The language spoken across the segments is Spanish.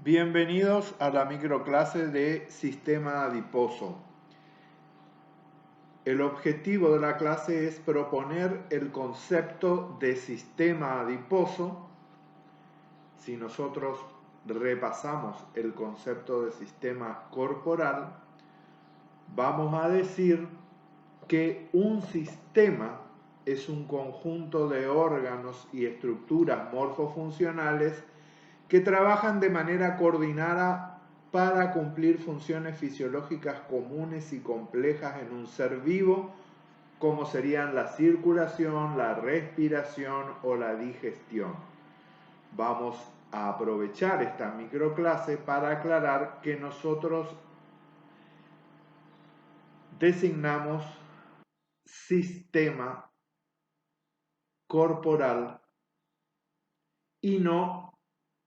Bienvenidos a la microclase de sistema adiposo. El objetivo de la clase es proponer el concepto de sistema adiposo. Si nosotros repasamos el concepto de sistema corporal, vamos a decir que un sistema es un conjunto de órganos y estructuras morfofuncionales que trabajan de manera coordinada para cumplir funciones fisiológicas comunes y complejas en un ser vivo, como serían la circulación, la respiración o la digestión. Vamos a aprovechar esta microclase para aclarar que nosotros designamos sistema corporal y no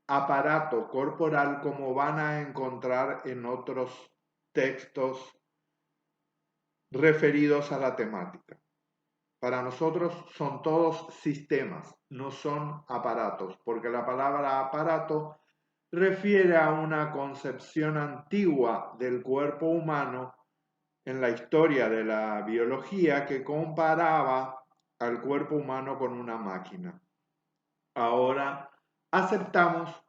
aparato corporal como van a encontrar en otros textos referidos a la temática. Para nosotros son todos sistemas, no son aparatos, porque la palabra aparato refiere a una concepción antigua del cuerpo humano en la historia de la biología que comparaba al cuerpo humano con una máquina. Ahora aceptamos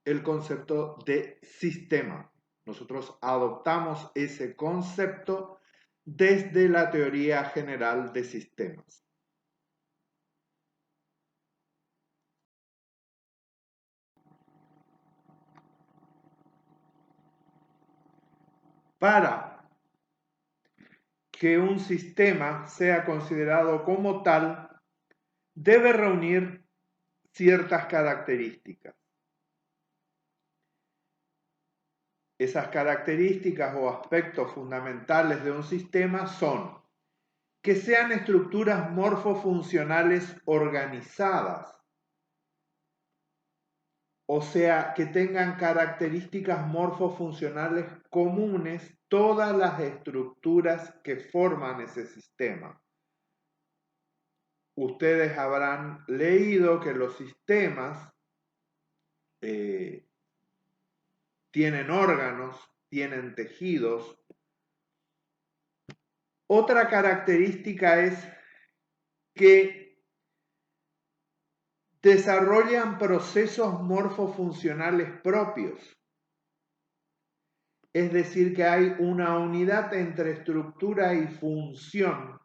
el concepto de sistema. Nosotros adoptamos ese concepto desde la teoría general de sistemas. Para que un sistema sea considerado como tal, debe reunir ciertas características. Esas características o aspectos fundamentales de un sistema son que sean estructuras morfofuncionales organizadas, o sea, que tengan características morfofuncionales comunes todas las estructuras que forman ese sistema. Ustedes habrán leído que los sistemas tienen órganos, tienen tejidos. Otra característica es que desarrollan procesos morfofuncionales propios. Es decir, que hay una unidad entre estructura y función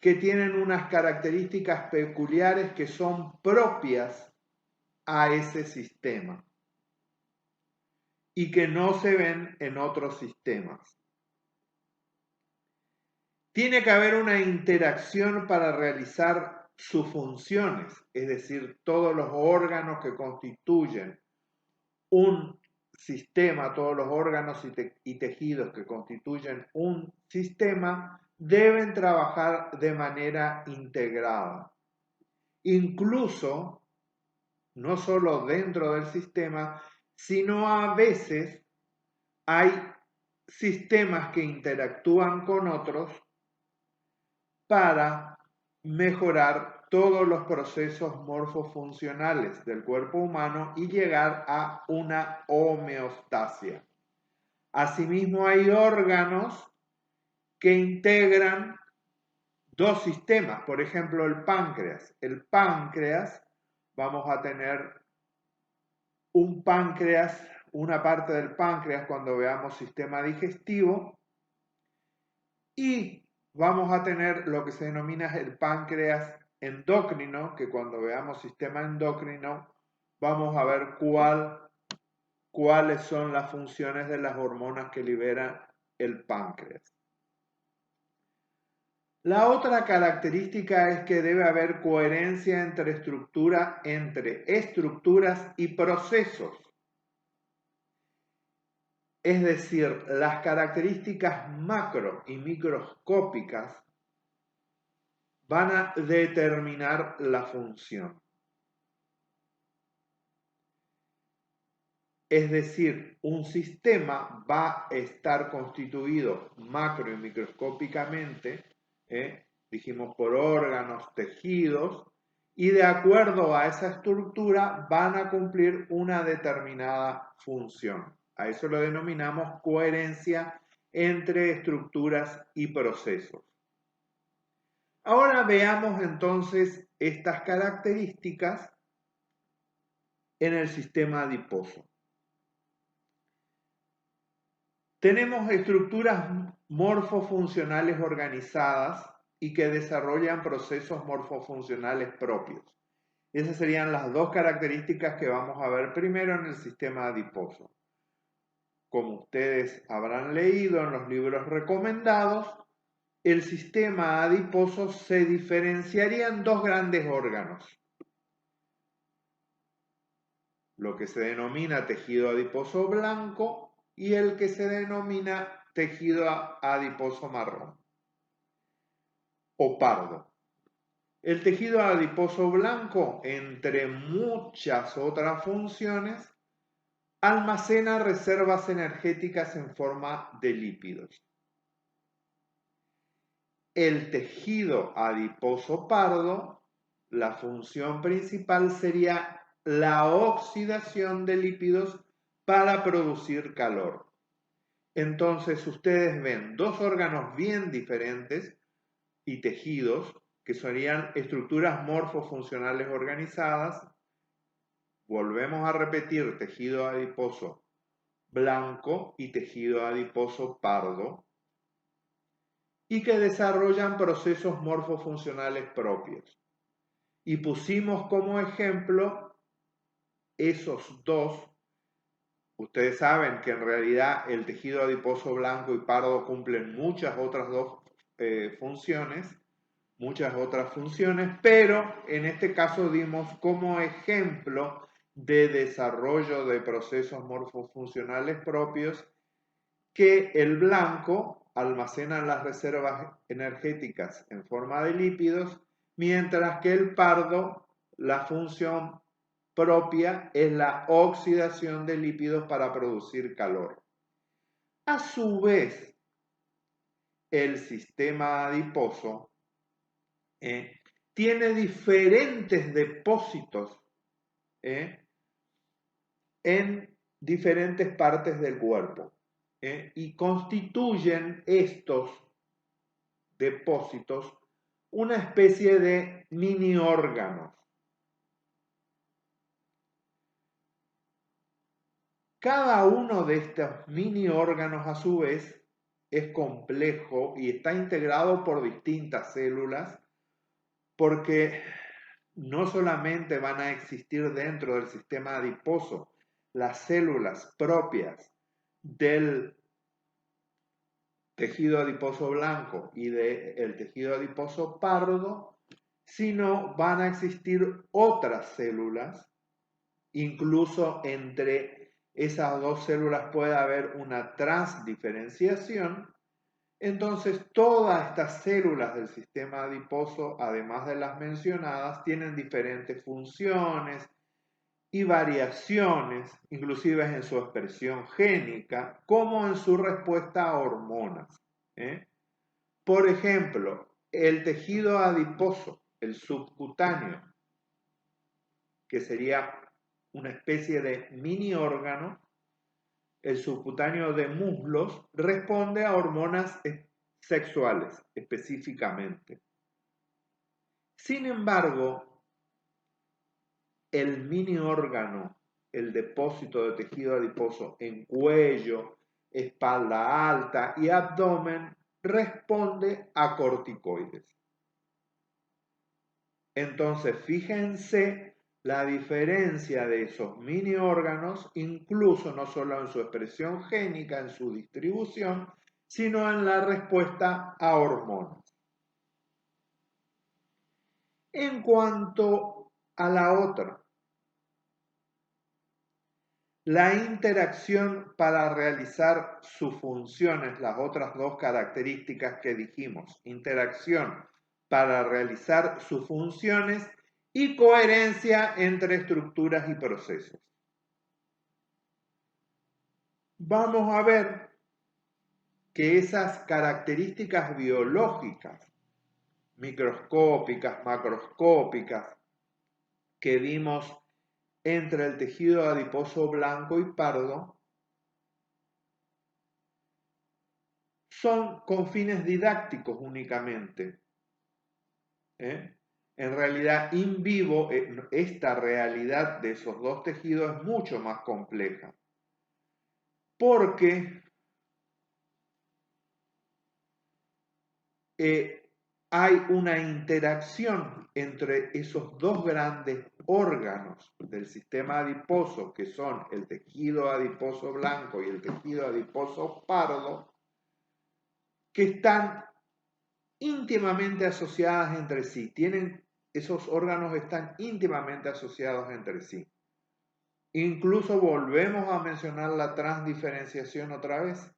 que tienen unas características peculiares que son propias a ese sistema y que no se ven en otros sistemas. Tiene que haber una interacción para realizar sus funciones, es decir, todos los órganos que constituyen un sistema, todos los órganos y tejidos que constituyen un sistema deben trabajar de manera integrada. Incluso, no solo dentro del sistema, sino a veces hay sistemas que interactúan con otros para mejorar todos los procesos morfofuncionales del cuerpo humano y llegar a una homeostasia. Asimismo, hay órganos que integran dos sistemas, por ejemplo, el páncreas. El páncreas, vamos a tener un páncreas, una parte del páncreas cuando veamos sistema digestivo, y vamos a tener lo que se denomina el páncreas endocrino, que cuando veamos sistema endocrino vamos a ver cuáles son las funciones de las hormonas que libera el páncreas. La otra característica es que debe haber coherencia entre estructuras y procesos. Es decir, las características macro y microscópicas van a determinar la función. Es decir, un sistema va a estar constituido macro y microscópicamente, dijimos por órganos, tejidos, y de acuerdo a esa estructura van a cumplir una determinada función. A eso lo denominamos coherencia entre estructuras y procesos. Ahora veamos entonces estas características en el sistema adiposo. Tenemos estructuras morfofuncionales organizadas y que desarrollan procesos morfofuncionales propios. Esas serían las dos características que vamos a ver primero en el sistema adiposo. Como ustedes habrán leído en los libros recomendados, el sistema adiposo se diferenciaría en dos grandes órganos. Lo que se denomina tejido adiposo blanco y el que se denomina tejido adiposo marrón o pardo. El tejido adiposo blanco, entre muchas otras funciones, almacena reservas energéticas en forma de lípidos. El tejido adiposo pardo, la función principal sería la oxidación de lípidos para producir calor. Entonces ustedes ven dos órganos bien diferentes y tejidos que serían estructuras morfofuncionales organizadas. Volvemos a repetir tejido adiposo blanco y tejido adiposo pardo, y que desarrollan procesos morfofuncionales propios. Y pusimos como ejemplo esos dos. Ustedes saben que en realidad el tejido adiposo blanco y pardo cumplen muchas otras funciones, pero en este caso dimos como ejemplo de desarrollo de procesos morfofuncionales propios que el blanco almacena las reservas energéticas en forma de lípidos, mientras que el pardo, la función propia es la oxidación de lípidos para producir calor. A su vez, el sistema adiposo tiene diferentes depósitos en diferentes partes del cuerpo y constituyen estos depósitos una especie de mini órganos. Cada uno de estos mini órganos a su vez es complejo y está integrado por distintas células, porque no solamente van a existir dentro del sistema adiposo las células propias del tejido adiposo blanco y del tejido adiposo pardo, sino van a existir otras células, incluso entre esas dos células puede haber una transdiferenciación. Entonces, todas estas células del sistema adiposo, además de las mencionadas, tienen diferentes funciones y variaciones, inclusive en su expresión génica, como en su respuesta a hormonas. Por ejemplo, el tejido adiposo, el subcutáneo, que sería una especie de mini órgano, el subcutáneo de muslos, responde a hormonas sexuales específicamente. Sin embargo, el mini órgano, el depósito de tejido adiposo en cuello, espalda alta y abdomen, responde a corticoides. Entonces, fíjense la diferencia de esos mini órganos, incluso no solo en su expresión génica, en su distribución, sino en la respuesta a hormonas. En cuanto a la otra, la interacción para realizar sus funciones, las otras dos características que dijimos, interacción para realizar sus funciones y coherencia entre estructuras y procesos. Vamos a ver que esas características biológicas, microscópicas, macroscópicas, que vimos entre el tejido adiposo blanco y pardo son con fines didácticos únicamente. En realidad, in vivo, esta realidad de esos dos tejidos es mucho más compleja, porque hay una interacción entre esos dos grandes órganos del sistema adiposo, que son el tejido adiposo blanco y el tejido adiposo pardo, que están íntimamente asociadas entre sí. Esos órganos están íntimamente asociados entre sí. Incluso volvemos a mencionar la transdiferenciación otra vez.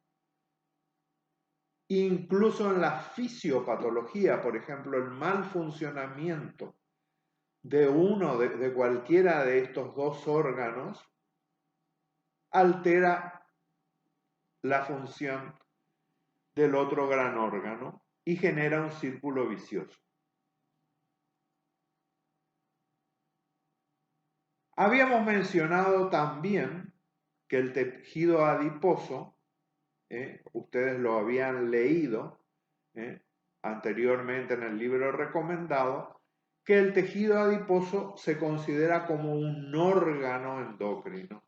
Incluso en la fisiopatología, por ejemplo, el mal funcionamiento de cualquiera de estos dos órganos altera la función del otro gran órgano y genera un círculo vicioso. Habíamos mencionado también que el tejido adiposo, ustedes lo habían leído anteriormente en el libro recomendado, que el tejido adiposo se considera como un órgano endocrino.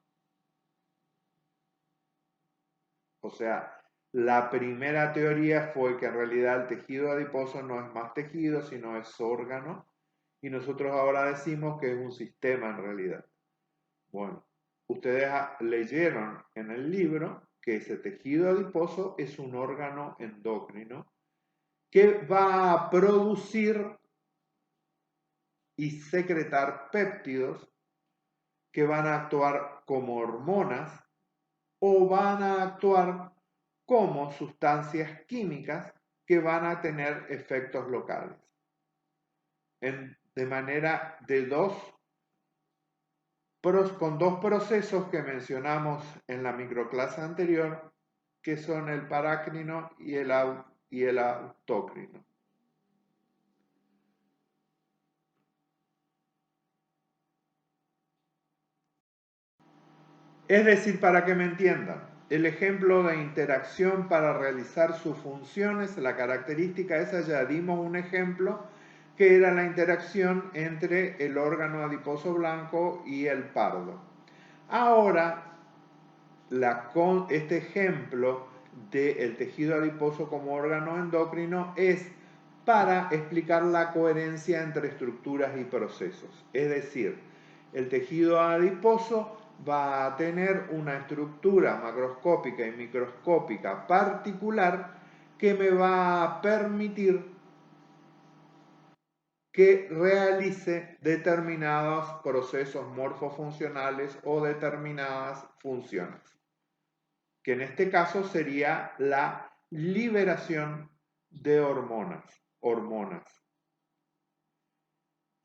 O sea, la primera teoría fue que en realidad el tejido adiposo no es más tejido, sino es órgano, y nosotros ahora decimos que es un sistema en realidad. Bueno, ustedes leyeron en el libro que ese tejido adiposo es un órgano endocrino que va a producir y secretar péptidos que van a actuar como hormonas o van a actuar como sustancias químicas que van a tener efectos locales. De manera de con dos procesos que mencionamos en la microclase anterior, que son el parácrino y el autócrino. Es decir, para que me entiendan, el ejemplo de interacción para realizar sus funciones, la característica esa ya dimos un ejemplo, que era la interacción entre el órgano adiposo blanco y el pardo. Ahora, este ejemplo del tejido adiposo como órgano endocrino es para explicar la coherencia entre estructuras y procesos. Es decir, el tejido adiposo va a tener una estructura macroscópica y microscópica particular que me va a permitir que realice determinados procesos morfofuncionales o determinadas funciones, que en este caso sería la liberación de hormonas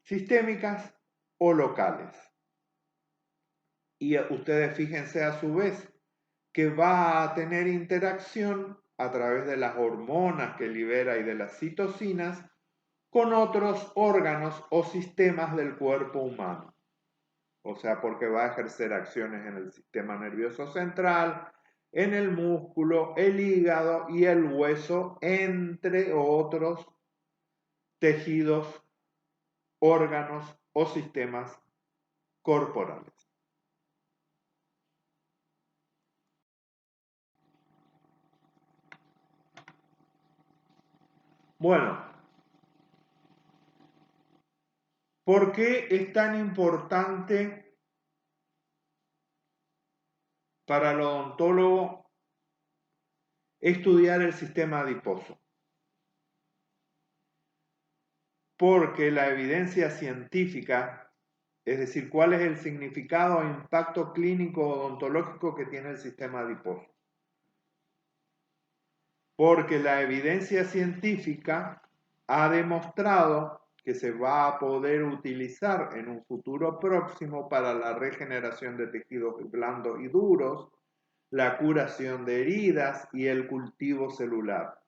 sistémicas o locales. Y ustedes fíjense a su vez que va a tener interacción a través de las hormonas que libera y de las citocinas con otros órganos o sistemas del cuerpo humano. O sea, porque va a ejercer acciones en el sistema nervioso central, en el músculo, el hígado y el hueso, entre otros tejidos, órganos o sistemas corporales. Bueno, ¿por qué es tan importante para el odontólogo estudiar el sistema adiposo? Porque la evidencia científica, es decir, cuál es el significado e impacto clínico odontológico que tiene el sistema adiposo. Porque la evidencia científica ha demostrado que se va a poder utilizar en un futuro próximo para la regeneración de tejidos blandos y duros, la curación de heridas y el cultivo celular.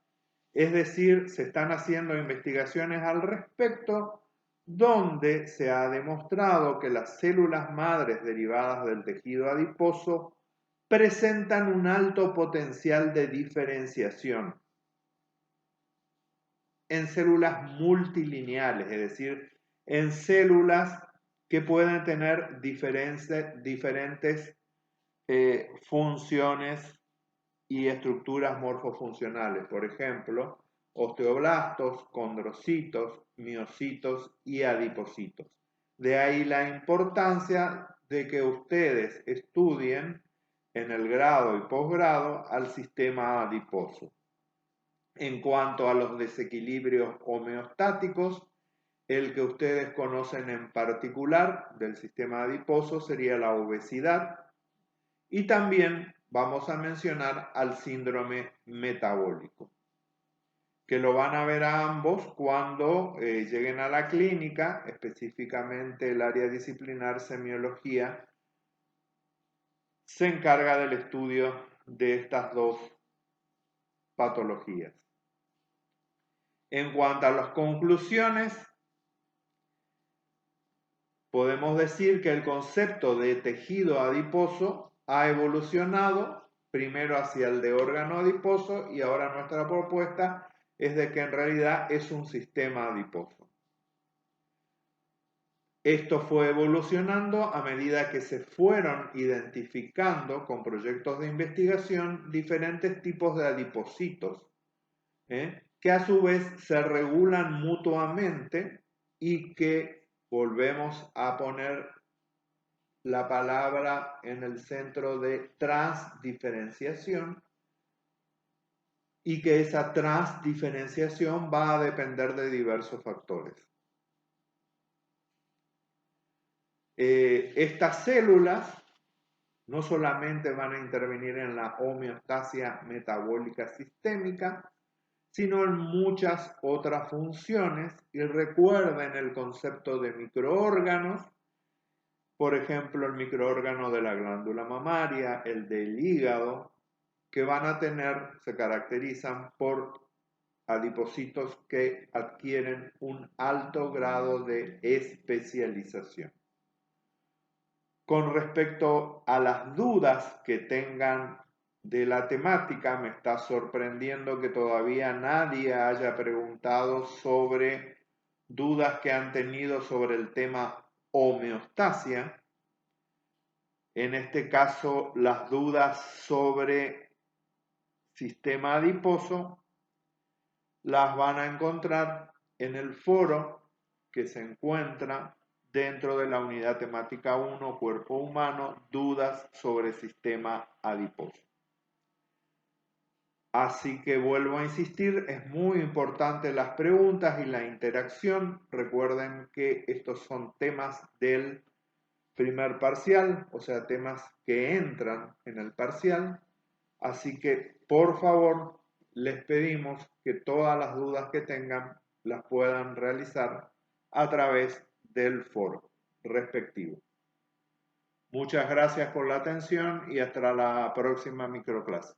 Es decir, se están haciendo investigaciones al respecto donde se ha demostrado que las células madres derivadas del tejido adiposo presentan un alto potencial de diferenciación en células multilineales, es decir, en células que pueden tener diferentes funciones y estructuras morfofuncionales, por ejemplo, osteoblastos, condrocitos, miocitos y adipocitos. De ahí la importancia de que ustedes estudien en el grado y posgrado al sistema adiposo. En cuanto a los desequilibrios homeostáticos, el que ustedes conocen en particular del sistema adiposo sería la obesidad, y también vamos a mencionar al síndrome metabólico, que lo van a ver a ambos cuando lleguen a la clínica, específicamente el área disciplinar semiología se encarga del estudio de estas dos patologías. En cuanto a las conclusiones, podemos decir que el concepto de tejido adiposo ha evolucionado primero hacia el de órgano adiposo y ahora nuestra propuesta es de que en realidad es un sistema adiposo. Esto fue evolucionando a medida que se fueron identificando con proyectos de investigación diferentes tipos de adipocitos, que a su vez se regulan mutuamente y que volvemos a poner la palabra en el centro de transdiferenciación, y que esa transdiferenciación va a depender de diversos factores. Estas células no solamente van a intervenir en la homeostasia metabólica sistémica, sino en muchas otras funciones, y recuerden el concepto de microórganos, por ejemplo el microórgano de la glándula mamaria, el del hígado, que van a tener, se caracterizan por adipocitos que adquieren un alto grado de especialización. Con respecto a las dudas que tengan de la temática, me está sorprendiendo que todavía nadie haya preguntado sobre dudas que han tenido sobre el tema homeostasia. En este caso, las dudas sobre sistema adiposo las van a encontrar en el foro que se encuentra dentro de la unidad temática 1, cuerpo humano, dudas sobre sistema adiposo. Así que vuelvo a insistir, es muy importante las preguntas y la interacción. Recuerden que estos son temas del primer parcial, o sea, temas que entran en el parcial. Así que, por favor, les pedimos que todas las dudas que tengan las puedan realizar a través del foro respectivo. Muchas gracias por la atención y hasta la próxima microclase.